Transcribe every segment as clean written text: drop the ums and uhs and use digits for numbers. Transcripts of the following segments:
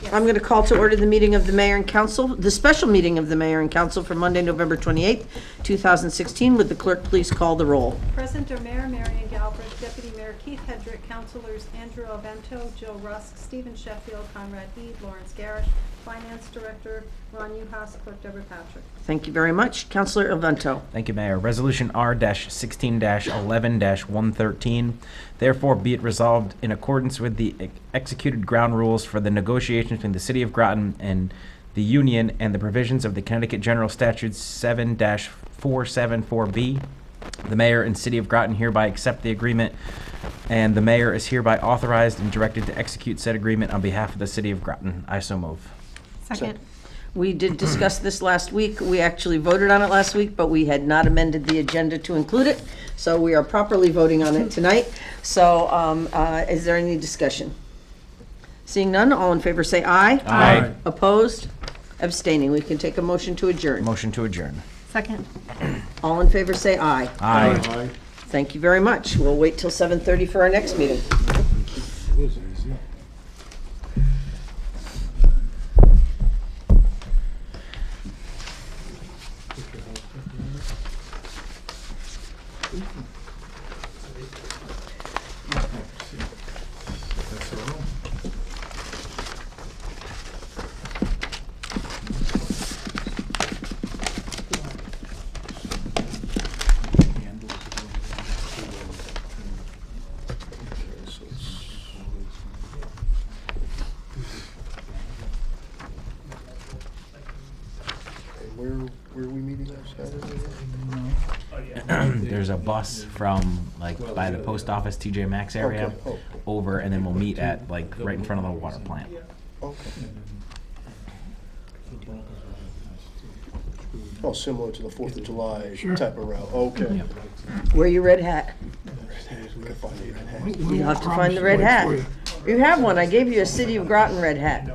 Yes. I'm going to call to order the meeting of the mayor and council, the special meeting of the mayor and council for Monday, November 28th, 2016. Would the clerk please call the roll? Present are Mayor Marion Galbraith, Deputy Mayor Keith Hedrick, Councilors Andrew Alvento, Jill Rusk, Stephen Sheffield, Conrad Ede, Lawrence Garrish, Finance Director Ron Uhas, Clerk Deborah Patrick. Thank you very much. Councilor Alvento. Thank you, Mayor. Resolution R-16-11-113. Therefore, be it resolved in accordance with the executed ground rules for the negotiations between the City of Groton and the Union and the provisions of the Connecticut General Statutes 7-474B. The mayor and City of Groton hereby accept the agreement, and the mayor is hereby authorized and directed to execute said agreement on behalf of the City of Groton. I so move. Second. We did discuss this last week. We actually voted on it last week, but we had not amended the agenda to include it. So we are properly voting on it tonight. So is there any discussion? Seeing none, all in favor say aye. Aye. Opposed? Abstaining. We can take a motion to adjourn. Motion to adjourn. Second. All in favor say aye. Aye. Thank you very much. We'll wait till 7:30 for our next meeting. Where are we meeting on Saturday? There's a bus from like by the post office, TJ Maxx area, Okay. Oh. over, and then we'll meet at like right in front of the water plant. Okay. Oh, similar to the 4th of July type of route. Okay. Yep. Wear your red hat. We can find the red hat. You'll have to find the red hat. You have one. I gave you a City of Groton red hat.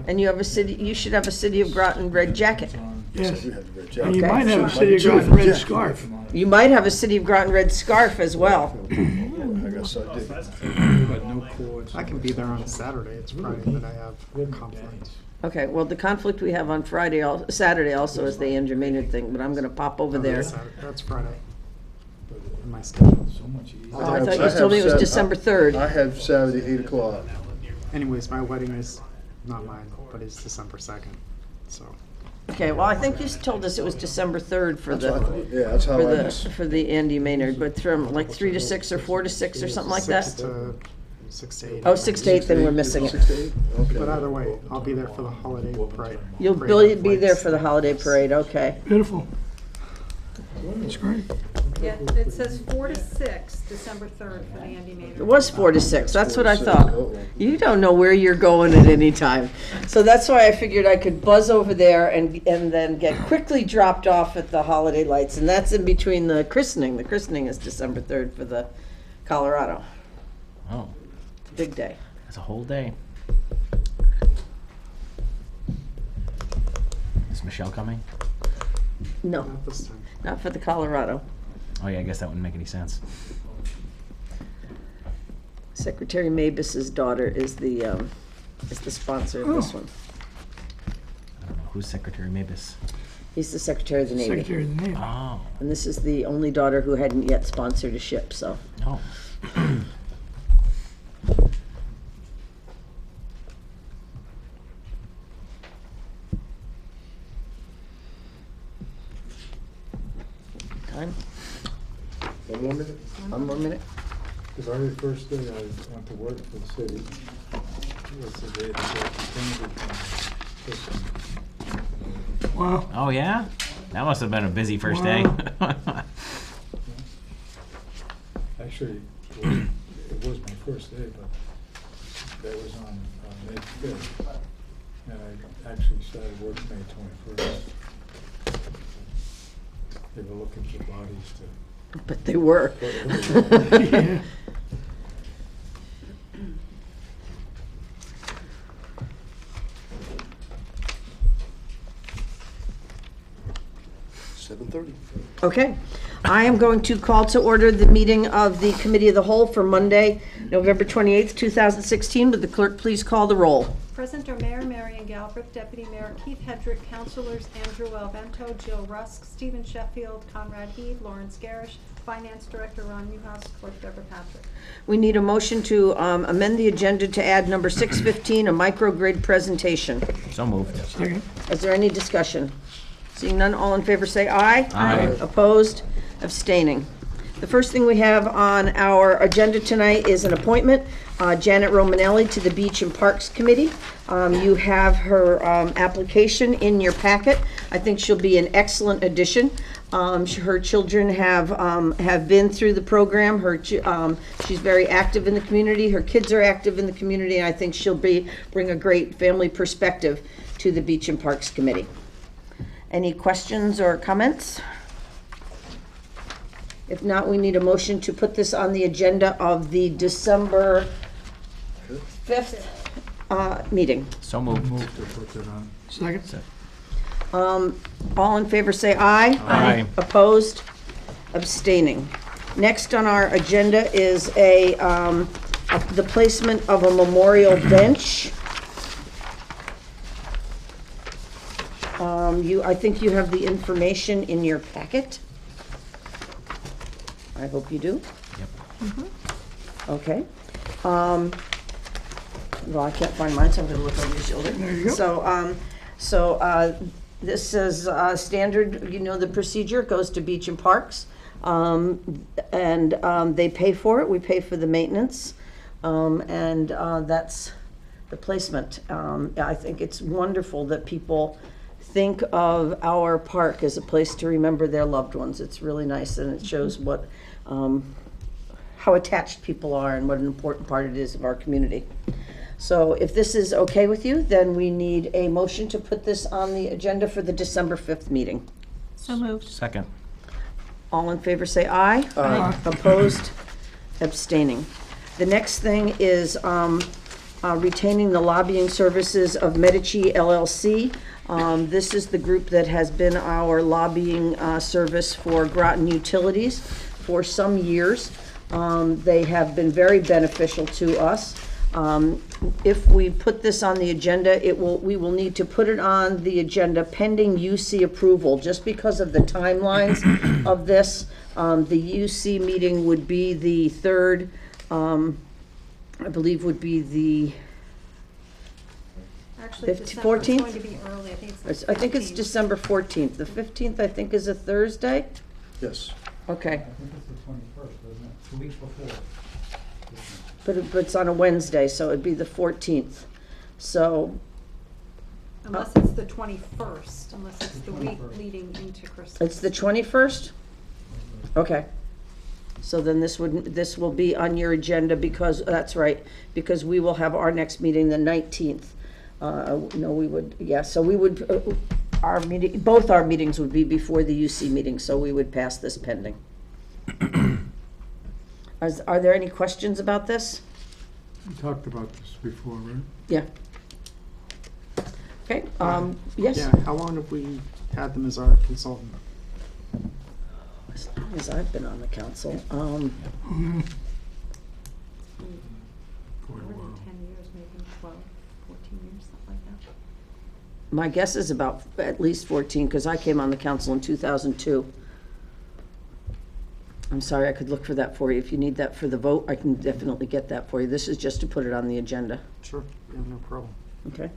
And you have a city, you should have a City of Groton red jacket. Yes, You have the red and jacket. you Okay. might have a Might City be of two. Groton red Yeah. scarf. You might have a City of Groton red scarf as well. I guess I did. I can be there on Saturday. It's Friday, but I have conflict. Okay, well, the conflict we have on Friday, Saturday also is the Andrew Maynard thing, but I'm gonna pop over there. That's Friday. In my schedule. Oh, I thought you told me it was December 3rd. I have Saturday, 8 o'clock. Anyways, my wedding is not mine, but it's December 2nd. So Okay, well, I think you told us it was December 3rd for That's what I the, thought. Yeah, that's how I just. for the Andy Maynard, but from like 3 to 6 or 4 to 6 or something like that? 6 to 8. Oh, 6 to 8, then we're missing it. 6 to 8? Okay. But either way, I'll be there for the holiday parade. You'll parade be there lights. for the holiday parade, okay. Beautiful. That's great. Yeah, it says 4 to 6, December 3rd for the Andy Maynard. It was 4 to 6, that's what I 4 to 6. thought. Uh-oh. You don't know where you're going at any time. So that's why I figured I could buzz over there and then get quickly dropped off at the holiday lights. And that's in between the christening. The christening is December 3rd for the Colorado. Oh, Big day. that's a whole day. Is Michelle coming? No, Not this time. not for the Colorado. Oh yeah, I guess that wouldn't make any sense. Secretary Mabus's daughter is the sponsor of this one. I don't know. Who's Secretary Mabus? He's the Secretary of the Navy. Secretary of the Navy. Oh. And this is the only daughter who hadn't yet sponsored a ship, so. Oh. Time? One more minute? One more minute? The very first day I went to work for the city was the day that they continued. Wow. Oh yeah? That must have been a busy first day. Actually, it was my first day, but that was on May 5th. And I actually started work May 21st. They were looking for bodies to. But they were. Yeah. $7:30. Okay. I am going to call to order the meeting of the Committee of the Whole for Monday, November 28th, 2016. Would the clerk please call the roll? Present are Mayor Marion Galbraith, Deputy Mayor Keith Hedrick, Councilors Andrew Alvento, Jill Rusk, Stephen Sheffield, Conrad Heed, Lawrence Garish, Finance Director Ron Newhouse, Clerk Deborah Patrick. We need a motion to amend the agenda to add number 615, a microgrid presentation. So moved. Second. Is there any discussion? Seeing none, all in favor say aye. Aye. Opposed? Abstaining. The first thing we have on our agenda tonight is an appointment, Janet Romanelli to the Beach and Parks Committee. You have her application in your packet. I think she'll be an excellent addition. Her children have been through the program. She's very active in the community. Her kids are active in the community, and I think she'll bring a great family perspective to the Beach and Parks Committee. Any questions or comments? If not, we need a motion to put this on the agenda of the December 5th meeting. So moved. Move to put it on. Second. All in favor say aye. Aye. Opposed? Abstaining. Next on our agenda is the placement of a memorial bench. I think you have the information in your packet. I hope you do. Yep. Okay. Well, I can't find mine, so I'm gonna look over your shoulder. There you go. This is standard, you know the procedure, it goes to Beach and Parks. They pay for it, we pay for the maintenance, that's the placement. I think it's wonderful that people think of our park as a place to remember their loved ones. It's really nice, and it shows what, how attached people are and what an important part it is of our community. So if this is okay with you, then we need a motion to put this on the agenda for the December 5th meeting. So moved. Second. All in favor say aye. Aye. Opposed? Abstaining. The next thing is retaining the lobbying services of Medici LLC. This is the group that has been our lobbying service for Groton Utilities for some years. They have been very beneficial to us. If we put this on the agenda, we will need to put it on the agenda pending UC approval, just because of the timelines of this. The UC meeting would be the third, I believe would be the, Actually, 14th? December is going to be early. I think it's 15th. December 14th. The 15th, I think, is a Thursday? Yes. Okay, I think it's the 21st, isn't it? 2 weeks before. but it's on a Wednesday, so it'd be the 14th. So, Unless it's the 21st, unless it's the week leading into Christmas. it's the 21st? Okay. So then this will be on your agenda because, that's right, because we will have our next meeting the 19th. No, we would, yeah, so we would, our meeting, both our meetings would be before the UC meeting, so we would pass this pending. Are there any questions about this? We talked about this before, right? Yeah. Okay, yes, Yeah, how long have we had them as our consultant? as long as I've been on the council. Quite a More than while. 10 years, maybe 12, 14 years, something like that. My guess is about at least 14, because I came on the council in 2002. I'm sorry, I could look for that for you. If you need that for the vote, I can definitely get that for you. This is just to put it on the agenda, Sure, yeah, no problem. okay?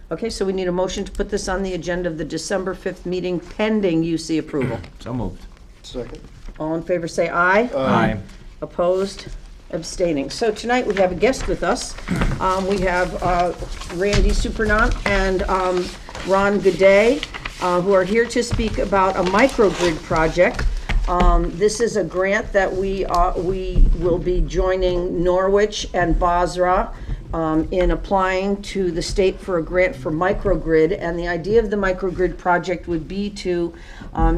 Okay, so we need a motion to put this on the agenda of the December 5th meeting pending UC approval. So moved. Second. All in favor say aye. Aye. Opposed? Abstaining. So tonight we have a guest with us. We have Randy Supernant and Ron Goudet, who are here to speak about a microgrid project. This is a grant that we will be joining Norwich and Basra in applying to the state for a grant for microgrid. And the idea of the microgrid project would be to,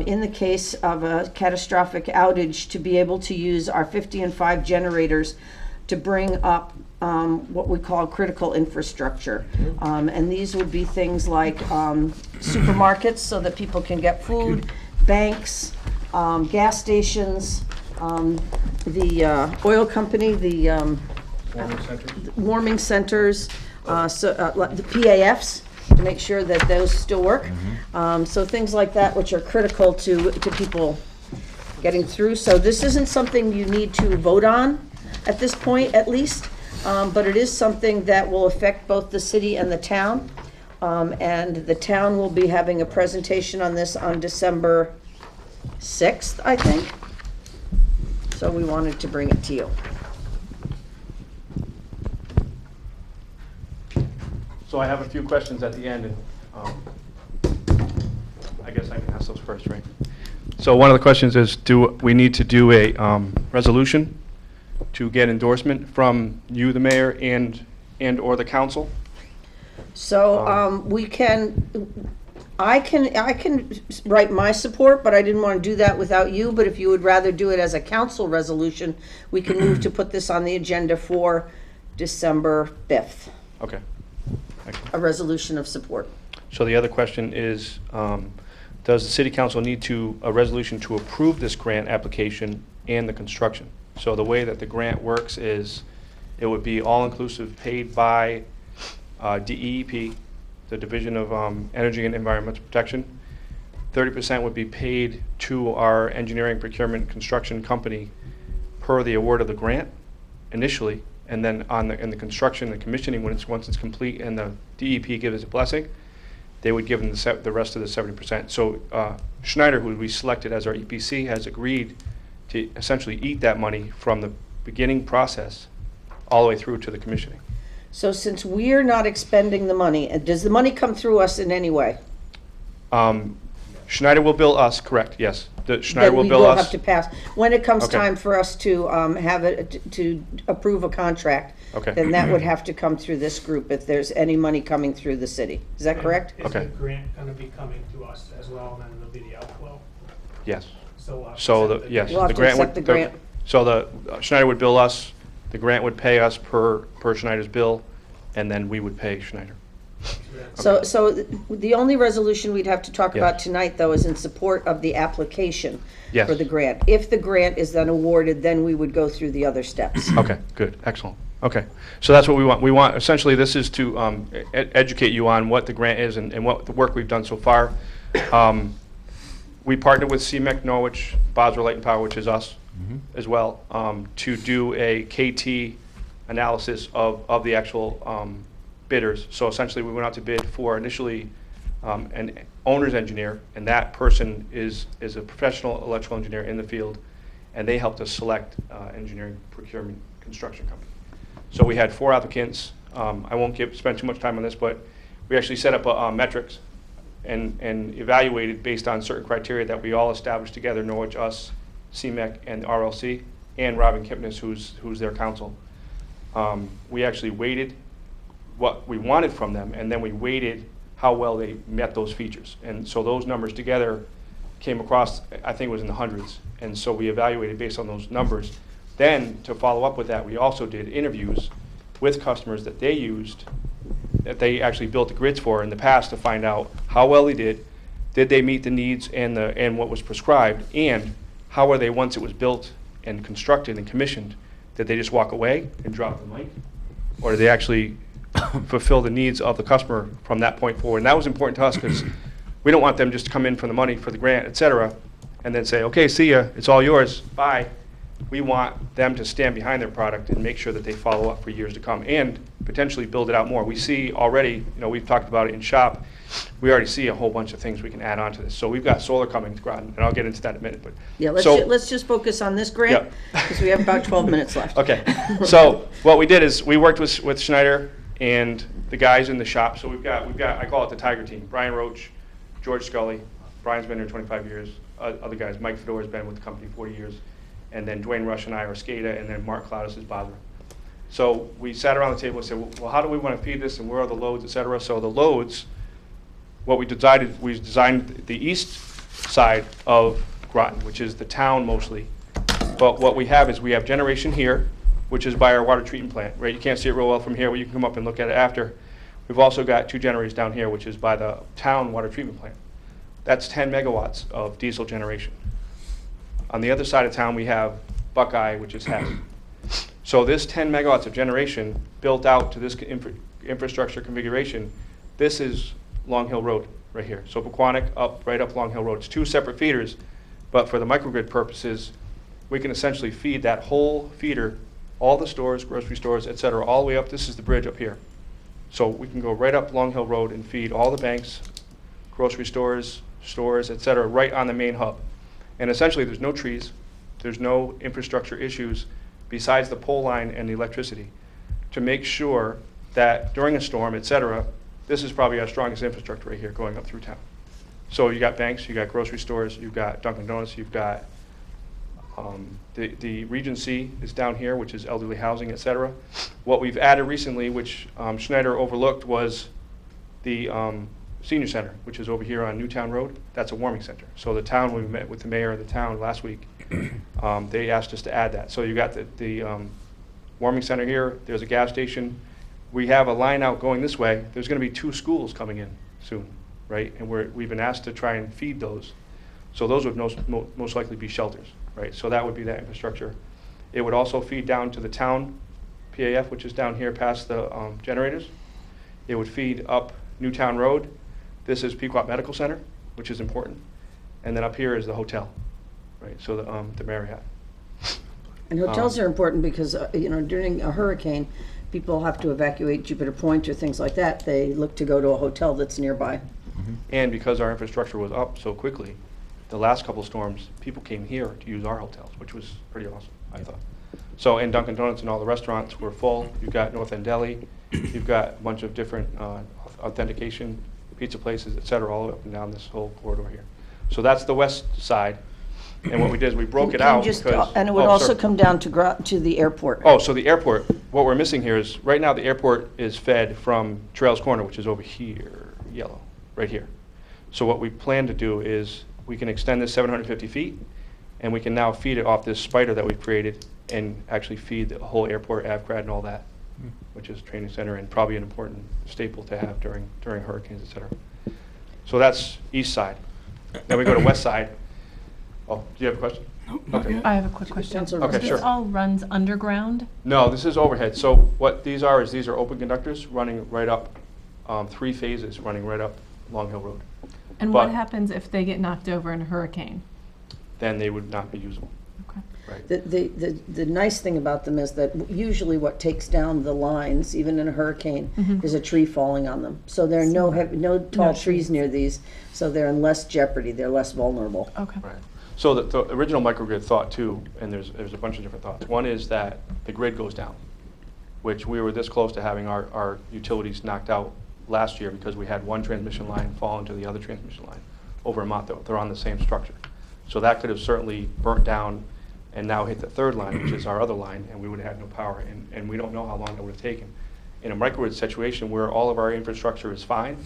in the case of a catastrophic outage, to be able to use our 50 and 5 generators to bring up what we call critical infrastructure. And these would be things like supermarkets so that people can get food, banks, gas stations, the oil company, the warming centers, the PAFs, to make sure that those still work. So things like that, which are critical to people getting through. So this isn't something you need to vote on at this point, at least, but it is something that will affect both the city and the town. And the town will be having a presentation on this on December 6th, I think. So we wanted to bring it to you. So I have a few questions at the end, and I guess I can ask those first, right? So one of the questions is, do we need to do a resolution to get endorsement from you, the mayor, and/or the council? So we can, I can write my support, but I didn't want to do that without you. But if you would rather do it as a council resolution, we can move to put this on the agenda for December 5th, Okay. Excellent. a resolution of support. So the other question is, does the city council need a resolution to approve this grant application and the construction? So the way that the grant works is, it would be all-inclusive, paid by DEEP, the Division of Energy and Environmental Protection. 30% would be paid to our engineering, procurement, construction company per the award of the grant initially, and then in the construction and commissioning, once it's complete and the DEP gives us a blessing, they would give them the rest of the 70%. So Schneider, who we selected as our EPC, has agreed to essentially eat that money from the beginning process all the way through to the commissioning. So since we're not expending the money, does the money come through us in any way? Schneider will bill us, correct, yes. Schneider That will we bill will us. have to pass. When it comes Okay. time for us to have it, to approve a contract, Okay. then that would have to come through this group if there's any money coming through the city. Is that correct? Is Okay. the grant gonna be coming to us as well, and then there'll be the outflow? Yes. So we'll have to So accept yes, We'll have the to grant would. accept the grant. So Schneider would bill us, the grant would pay us per Schneider's bill, and then we would pay Schneider. So the only resolution we'd have to talk Yes. about tonight, though, is in support of the application Yes. for the grant. If the grant is then awarded, then we would go through the other steps. Okay, good, excellent. Okay, so that's what we want. We want, essentially, this is to educate you on what the grant is and what the work we've done so far. We partnered with CMEC Norwich, Boswell Light and Power, which is us as well, to do a KT analysis of the actual bidders. So essentially, we went out to bid for initially an owner's engineer, and that person is a professional electrical engineer in the field, and they helped us select engineering, procurement, construction company. So we had 4 applicants. I won't spend too much time on this, but we actually set up metrics and evaluated based on certain criteria that we all established together, Norwich, us, CMEC, and RLC, and Robin Kipnis, who's their counsel. We actually weighted what we wanted from them, and then we weighted how well they met those features. And so those numbers together came across, I think it was in the hundreds. And so we evaluated based on those numbers. Then, to follow up with that, we also did interviews with customers that they used, that they actually built the grids for in the past, to find out how well they did they meet the needs and what was prescribed, and how were they once it was built and constructed and commissioned? Did they just walk away and drop the mic? Or did they actually fulfill the needs of the customer from that point forward? And that was important to us, because we don't want them just to come in for the money for the grant, et cetera, and then say, okay, see ya, it's all yours, bye. We want them to stand behind their product and make sure that they follow up for years to come, and potentially build it out more. We see already, we've talked about it in shop, we already see a whole bunch of things we can add on to this. So we've got solar coming to Groton, and I'll get into that in a minute. But Yeah, so- let's just focus on this grant, Yep. because we have about 12 minutes left. Okay, so what we did is we worked with Schneider and the guys in the shop. So we've got I call it the Tiger Team. Brian Roach, George Scully. Brian's been here 25 years. Other guys, Mike Fedor's been with the company 40 years. And then Dwayne Rush and I are SCADA, and then Mark Cloudis is Boswell. So we sat around the table and said, well, how do we want to feed this, and where are the loads, et cetera? So the loads, what we designed the east side of Groton, which is the town mostly. But what we have is we have generation here, which is by our water treatment plant, right? You can't see it real well from here, but you can come up and look at it after. We've also got 2 generators down here, which is by the town water treatment plant. That's 10 megawatts of diesel generation. On the other side of town, we have Buckeye, which is Hess. So this 10 megawatts of generation built out to this infrastructure configuration, this is Long Hill Road right here. So Pequannock right up Long Hill Road. It's 2 separate feeders, but for the microgrid purposes, we can essentially feed that whole feeder, all the stores, grocery stores, et cetera, all the way up. This is the bridge up here. So we can go right up Long Hill Road and feed all the banks, grocery stores, et cetera, right on the main hub. And essentially, there's no trees, there's no infrastructure issues besides the pole line and the electricity to make sure that during a storm, et cetera, this is probably our strongest infrastructure right here going up through town. So you got banks, you got grocery stores, you've got Dunkin' Donuts, you've got the Regency is down here, which is elderly housing, et cetera. What we've added recently, which Schneider overlooked, was the senior center, which is over here on Newtown Road. That's a warming center. So the town, when we met with the mayor of the town last week, they asked us to add that. So you got the warming center here, there's a gas station. We have a line out going this way. There's gonna be 2 schools coming in soon, right? And we've been asked to try and feed those. So those would most likely be shelters, right? So that would be that infrastructure. It would also feed down to the town PAF, which is down here past the generators. It would feed up Newtown Road. This is Pequot Medical Center, which is important. And then up here is the hotel, right? So the Marriott. And hotels are important because, you know, during a hurricane, people have to evacuate Jupiter Point or things like that. They look to go to a hotel that's nearby. And because our infrastructure was up so quickly, the last couple of storms, people came here to use our hotels, which was pretty awesome, I thought. So, and Dunkin' Donuts and all the restaurants were full. You've got North End Deli. You've got a bunch of different authentication, pizza places, et cetera, all up and down this whole corridor here. So that's the west side. And what we did is we broke it out because... And it would also come down to the airport. Oh, so the airport, what we're missing here is, right now the airport is fed from Trails Corner, which is over here, yellow, right here. So what we plan to do is we can extend this 750 feet, and we can now feed it off this spider that we've created and actually feed the whole airport, AvCrad and all that, which is a training center and probably an important staple to have during hurricanes, et cetera. So that's east side. Then we go to west side. Oh, do you have a question? Okay. I have a quick question. Councilor Okay, This sure. all runs underground? No, this is overhead. So what these are is these are open conductors running right up, 3 phases running right up Long Hill Road. And what But- happens if they get knocked over in a hurricane? Then they would not be usable. Okay. Right. The nice thing about them is that usually what takes down the lines, even in a hurricane, is a tree falling on them. So there are no tall trees near these, so they're in less jeopardy, they're less vulnerable. Okay. Right. So the original microgrid thought too, and there's a bunch of different thoughts. One is that the grid goes down, which we were this close to having our utilities knocked out last year because we had one transmission line fall into the other transmission line over a month. They're on the same structure. So that could have certainly burnt down and now hit the third line, which is our other line, and we would have had no power. And we don't know how long it would have taken. In a microgrid situation where all of our infrastructure is fine,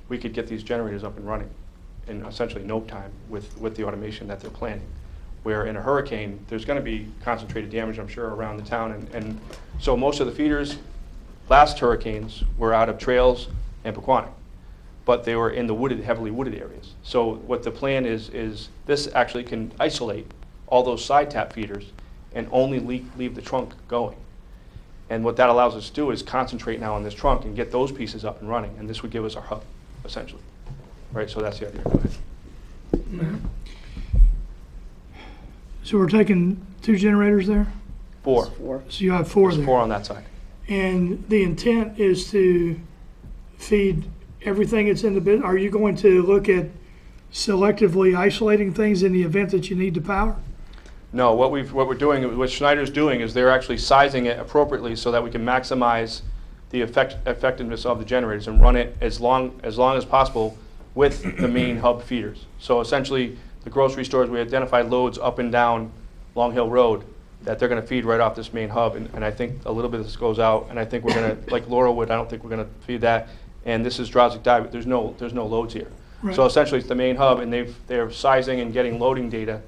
we could get these generators up and running in essentially no time with the automation that they're planning. Where in a hurricane, there's going to be concentrated damage, I'm sure, around the town. And so most of the feeders last hurricanes were out of Trails and Pequannock, but they were in the heavily wooded areas. So what the plan is this actually can isolate all those side tap feeders and only leave the trunk going. And what that allows us to do is concentrate now on this trunk and get those pieces up and running, and this would give us our hub, essentially. Right, so that's the idea. Go ahead. So we're taking 2 generators there? 4. So you have 4 There's there. 4 on that side. And the intent is to feed everything that's in the bid. Are you going to look at selectively isolating things in the event that you need the power? No, what we're doing, what Schneider's doing is they're actually sizing it appropriately so that we can maximize the effectiveness of the generators and run it as long as possible with the main hub feeders. So essentially, the grocery stores, we identified loads up and down Long Hill Road that they're going to feed right off this main hub, and I think a little bit of this goes out, and I think we're going to, like Laurelwood, I don't think we're going to feed that, and this is Drozic Dive, but there's no loads here. Right. So essentially, it's the main hub, and they're sizing and getting loading data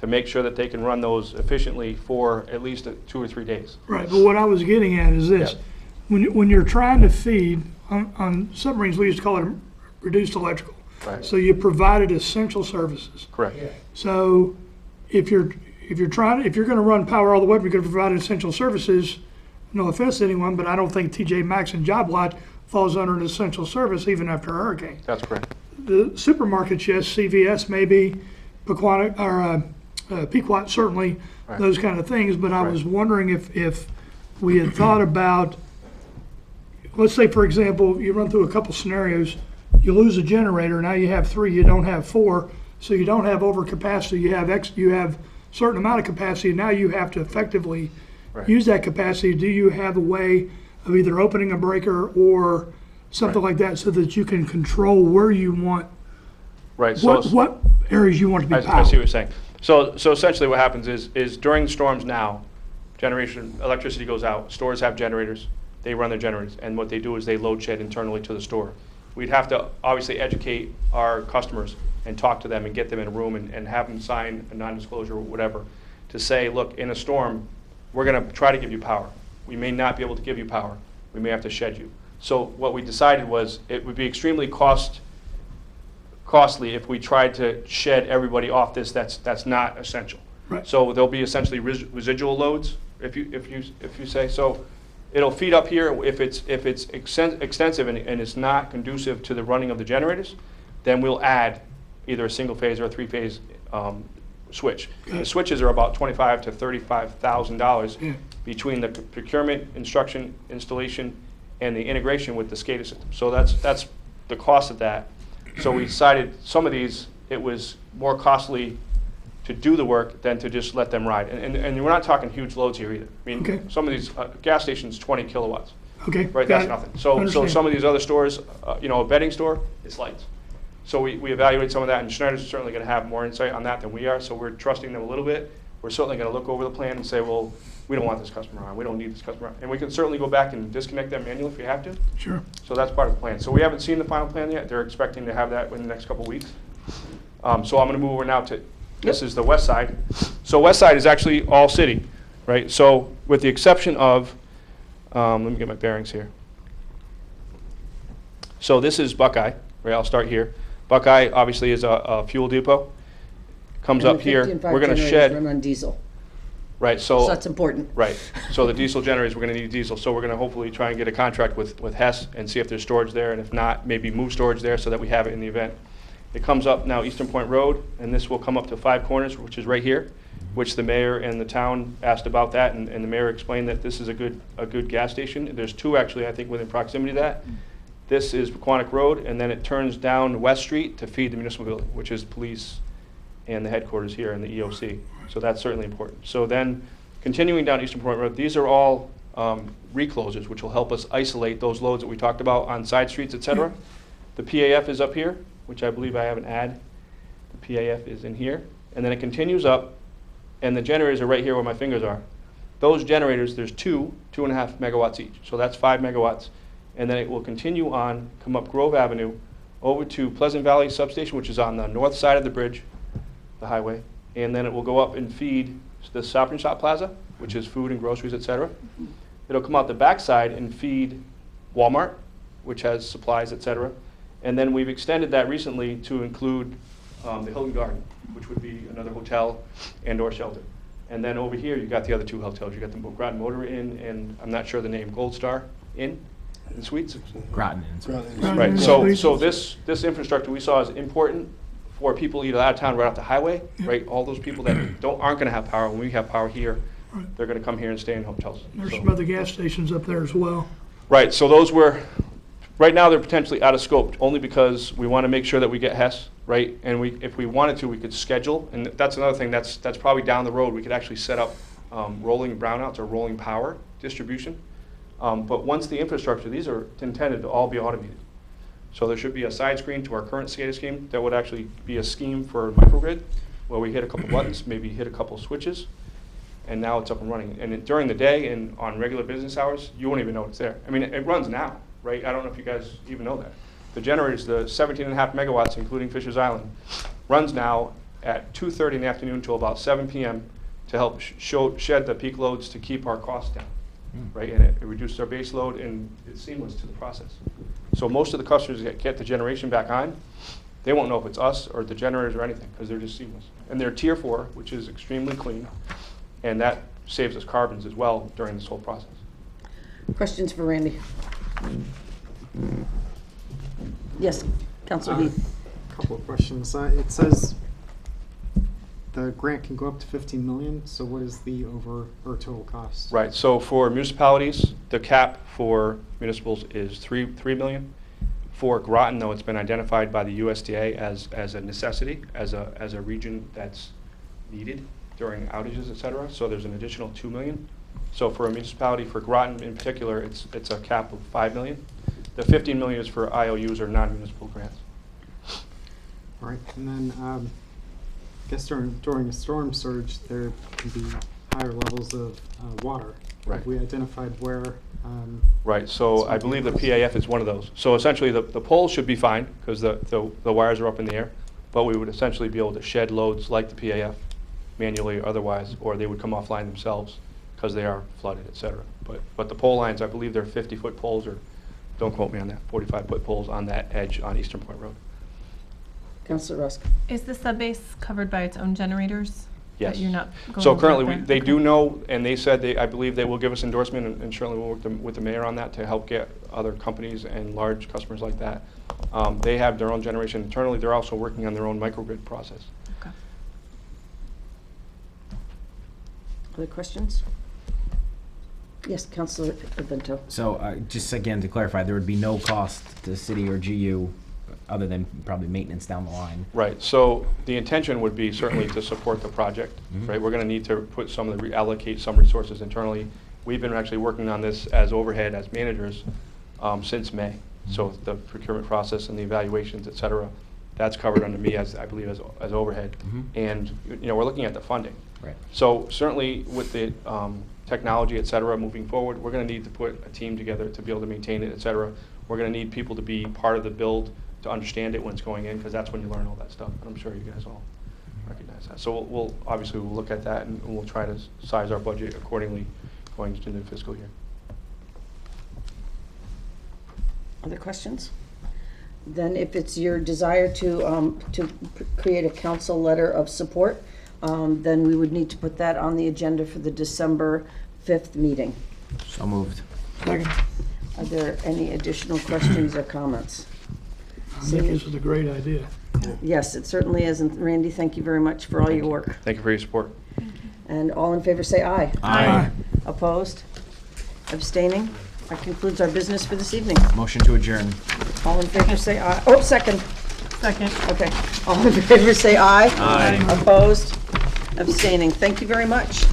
to make sure that they can run those efficiently for at least 2 or 3 days. Right, but what I was getting at is this. Yeah. When you're trying to feed, on submarines, we used to call it reduced electrical. Right. So you provided essential services. Correct. So if you're gonna run power all the way, if you're gonna provide essential services, no offense to anyone, but I don't think TJ Maxx and Job Lot falls under an essential service even after a hurricane. That's correct. The supermarkets, yes, CVS maybe, Pequot certainly, Right. those kind of things, but I Right. was wondering if we had thought about, let's say, for example, you run through a couple scenarios, you lose a generator, now you have 3, you don't have 4, so you don't have overcapacity, you have certain amount of capacity, and now you have to effectively Right. use that capacity. Do you have a way of either opening a breaker or something Right. like that so that you can control where you want, Right, so. what areas you want to be I see what powered? you're saying. So essentially what happens is during storms now, electricity goes out, stores have generators, they run their generators, and what they do is they load shed internally to the store. We'd have to obviously educate our customers and talk to them and get them in a room and have them sign a non-disclosure or whatever to say, look, in a storm, we're gonna try to give you power. We may not be able to give you power. We may have to shed you. So what we decided was it would be extremely costly if we tried to shed everybody off this that's not essential. Right. So there'll be essentially residual loads, if you say. So it'll feed up here. If it's extensive and it's not conducive to the running of the generators, then we'll add either a single phase or a 3-phase switch. Okay. The switches are about $25,000 to $35,000 Yeah. between the procurement, instruction, installation, and the integration with the SCADA system. So that's the cost of that. So we decided some of these, it was more costly to do the work than to just let them ride. And we're not talking huge loads here either. I mean, Okay. some of these gas stations, 20 kilowatts, Okay. right? got That's it. nothing. So Understand. some of these other stores, a bedding store, it's lights. So we evaluate some of that, and Schneider's certainly going to have more insight on that than we are, so we're trusting them a little bit. We're certainly going to look over the plan and say, well, we don't want this customer on, we don't need this customer on. And we can certainly go back and disconnect them manually if we have to. Sure. So that's part of the plan. So we haven't seen the final plan yet. They're expecting to have that in the next couple of weeks. So I'm going to move over now to, this is the west side. So west side is actually all city, right? So with the exception of, let me get my bearings here. So this is Buckeye, right? I'll start here. Buckeye obviously is a fuel depot. Comes And up the here. 50 and 5 We're going to generators shed, Run on diesel, right? so that's important. Right. So the diesel generators, we're going to need diesel. So we're going to hopefully try and get a contract with Hess and see if there's storage there. And if not, maybe move storage there so that we have it in the event. It comes up now Eastern Point Road, and this will come up to 5 Corners, which is right here, which the mayor and the town asked about that. And the mayor explained that this is a good gas station. There's 2 actually, I think, within proximity to that. This is Pequannock Road, and then it turns down West Street to feed the municipal building, which is police and the headquarters here in the EOC. So that's certainly important. So then, continuing down Eastern Point Road, these are all reclosers, which will help us isolate those loads that we talked about on side streets, et cetera. The PAF is up here, which I believe I have an ad. The PAF is in here. And then it continues up, and the generators are right here where my fingers are. Those generators, there's 2.5 megawatts each. So that's 5 megawatts. And then it will continue on, come up Grove Avenue, over to Pleasant Valley Substation, which is on the north side of the bridge, the highway. And then it will go up and feed the Stop and Shop Plaza, which is food and groceries, et cetera. It'll come out the backside and feed Walmart, which has supplies, et cetera. And then we've extended that recently to include the Hilton Garden, which would be another hotel and/or shelter. And then over here, you've got the other 2 hotels. You've got the Groton Motor Inn, and I'm not sure the name, Gold Star Inn and Suites. Groton. Groton. Right, Inn so Suites. this infrastructure we saw is important for people either out of town, right off the highway, right? All those people that aren't gonna have power, when we have power here, Right. they're gonna come here and stay in hotels. There's So- some other gas stations up there as well. Right, so those were, right now they're potentially out of scope, only because we wanna make sure that we get Hess, right? And if we wanted to, we could schedule, and that's another thing, that's probably down the road, we could actually set up rolling brownouts or rolling power distribution. But once the infrastructure, these are intended to all be automated. So there should be a side screen to our current SCADA scheme that would actually be a scheme for microgrid, where we hit a couple buttons, maybe hit a couple switches, and now it's up and running. And during the day and on regular business hours, you won't even know it's there. I mean, it runs now, right? I don't know if you guys even know that. The generators, the 17.5 megawatts, including Fisher's Island, runs now at 2:30 in the afternoon till about 7 p.m. to help shed the peak loads to keep our costs down, right? And it reduces our base load, and it's seamless to the process. So most of the customers that get the generation back on, They won't know if it's us or the generators or anything, because they're just seamless. And they're Tier 4, which is extremely clean, and that saves us carbons as well during this whole process. Questions for Randy? Yes, Councilor Heath. Couple of questions. It says the grant can go up to 15 million, so what is the over or total cost? Right, so for municipalities, the cap for municipals is 3 million. For Groton, though, it's been identified by the USDA as a necessity, as a region that's needed during outages, et cetera. So there's an additional 2 million. So for a municipality, for Groton in particular, it's a cap of 5 million. The 15 million is for IOUs or non-municipal grants. All right, and then I guess during a storm surge, there can be higher levels of water. Right. Have we identified where? Right, so I believe the PAF is one of those. So essentially, the poles should be fine, because the wires are up in the air, but we would essentially be able to shed loads like the PAF manually or otherwise, or they would come offline themselves because they are flooded, et cetera. But the pole lines, I believe they're 50-foot poles, or don't quote me on that, 45-foot poles on that edge on Eastern Point Road. Councilor Rusk. Is the subbase covered by its own generators? Yes. That you're not going So to currently, work there? they Okay. do know, and they said I believe they will give us endorsement, and certainly we'll work with the mayor on that to help get other companies and large customers like that. They have their own generation internally. They're also working on their own microgrid process. Okay. Other questions? Yes, Councilor Bento. So just again, to clarify, there would be no cost to the city or GU other than probably maintenance down the line. Right, so the intention would be certainly to support the project, right? We're gonna need to put reallocate some resources internally. We've been actually working on this as overhead, as managers, since May. So the procurement process and the evaluations, et cetera, that's covered under me as, I believe, as overhead. And, you know, we're looking at the funding. Right. So certainly with the technology, et cetera, moving forward, we're gonna need to put a team together to be able to maintain it, et cetera. We're gonna need people to be part of the build, to understand it when it's going in, because that's when you learn all that stuff. And I'm sure you guys all recognize that. So we'll obviously we'll look at that, and we'll try to size our budget accordingly going into the new fiscal year. Other questions? Then if it's your desire to create a council letter of support, then we would need to put that on the agenda for the December 5th meeting. So moved. Second. Are there any additional questions or comments? I think this is a great idea. Yes, it certainly is. And Randy, thank you very much for all your work. Thank you for your support. And all in favor say aye. Aye. Opposed? Abstaining? That concludes our business for this evening. Motion to adjourn. All in favor say aye. Oh, second. Second. Okay. All in favor say aye. Aye. Opposed? Abstaining. Thank you very much.